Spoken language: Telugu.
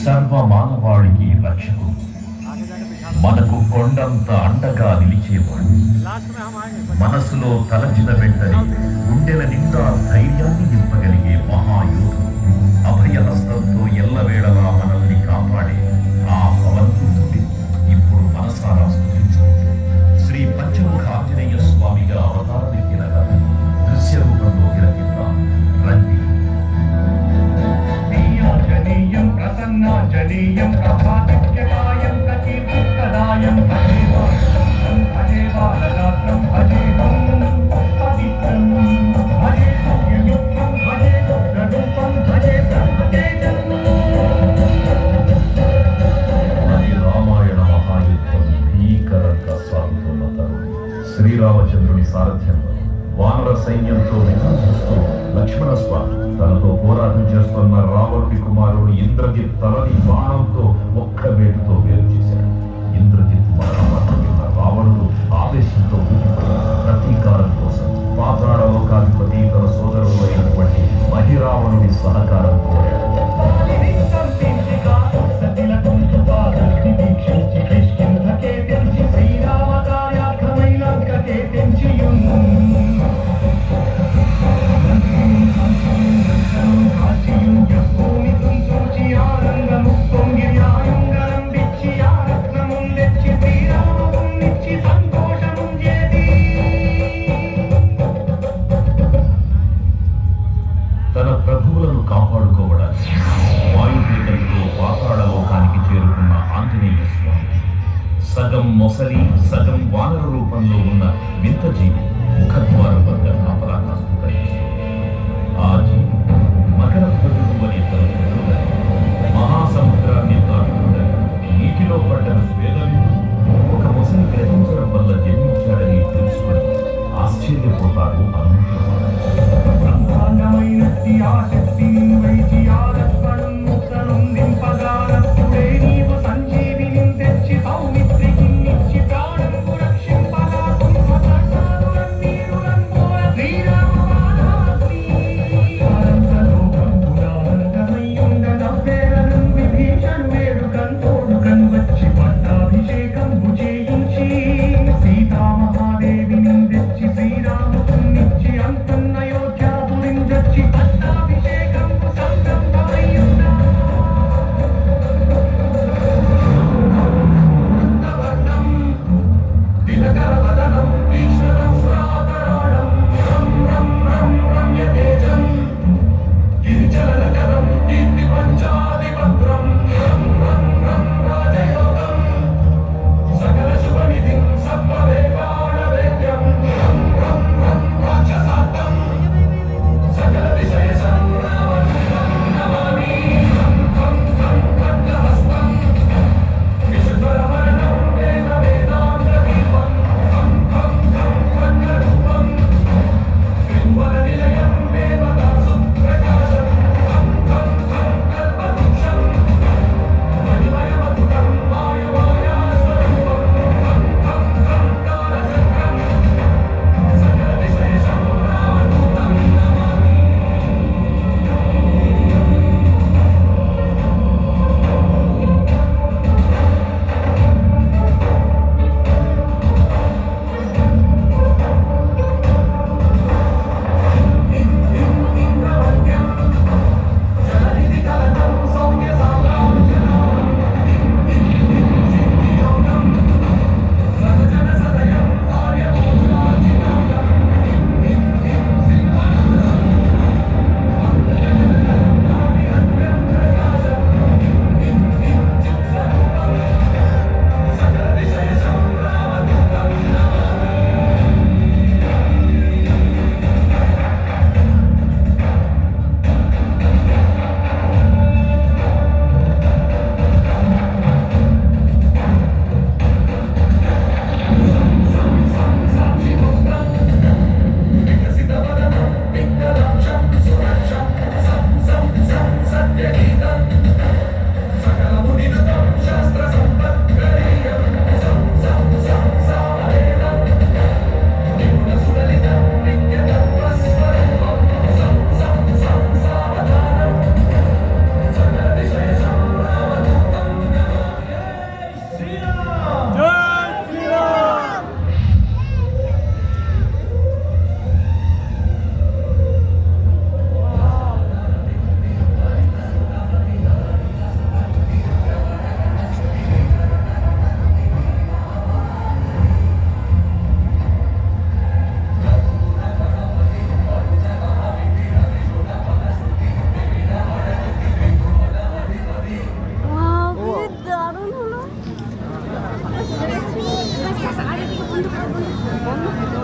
సర్వ మానవాళికి రక్షకుడు, మనకు కొండంత అండగా నిలిచేవాడు. మనసులో తలచిన వెంటనే గుండెల నిండా ధైర్యాన్ని నింపగలిగే మహాయోధుడు, అభయహస్తంతో ఎల్లవేళలా మనల్ని కాపాడే ఆ భగవంతుడిని ఇప్పుడు మనసారా స్తుతించుకుంటూ శ్రీ పంచముఖ ఆంజనేయ స్వామిగా అవతారమెత్తిన దృశ్య రూపంలో గిరగిద్దాం రండి. జనీయం ప్రసన్నాంజనేయం ప్రభాదిత్యకాయం ప్రకీర్తిప్రదాయం భజేవాం భజేవాలరాత్రం భజేవం పవిత్రం భజే పుణ్యమిత్రం భజే రూపం భజే బ్రహ్మతేజం. అది రామాయణ మహాయుద్ధం భీకరంగా సాగుతున్న తరుణం. శ్రీరామచంద్రుని సారథ్యంలో వానర సైన్యంతో విజృంభిస్తూ లక్ష్మణ స్వామి తనతో పోరాటం చేస్తున్న రావణుడి కుమారుడు ఇంద్రజిత్ తలని బాణంతో ఒక్క వేటుతో వేరు చేశాడు. ఇంద్రజిత్ మరణమన్న రావణుడు ఆవేశంతో ప్రతీకారం కోసం పాతాళలోకాధిపతి తన సోదరుడు అయినటువంటి మహిరావణుడి సహకారం కోరాడు. తన ప్రభువులను కాపాడుకోవడానికి వాయువేగంతో పాతాళలోకానికి చేరుకున్న ఆంజనేయ స్వామి సగం మొసలి సగం వానర రూపంలో ఉన్న వింత జీవి ముఖద్వారం వద్ద కాపలా కాస్తూ కనిపిస్తుంది. ఆ జీవి మకర ధ్వజుడు అనే తన పుత్రుడని మహాసముద్రాన్ని దాటుతుండగా నీటిలో పడ్డ స్వేదవిందు ఒక మొసలి గ్రహించడం వల్ల జన్మించాడని తెలుసుకొని ఆశ్చర్యపోతాడు హనుమంతుడు. బ్రహ్మాండమైనట్టి ఆశ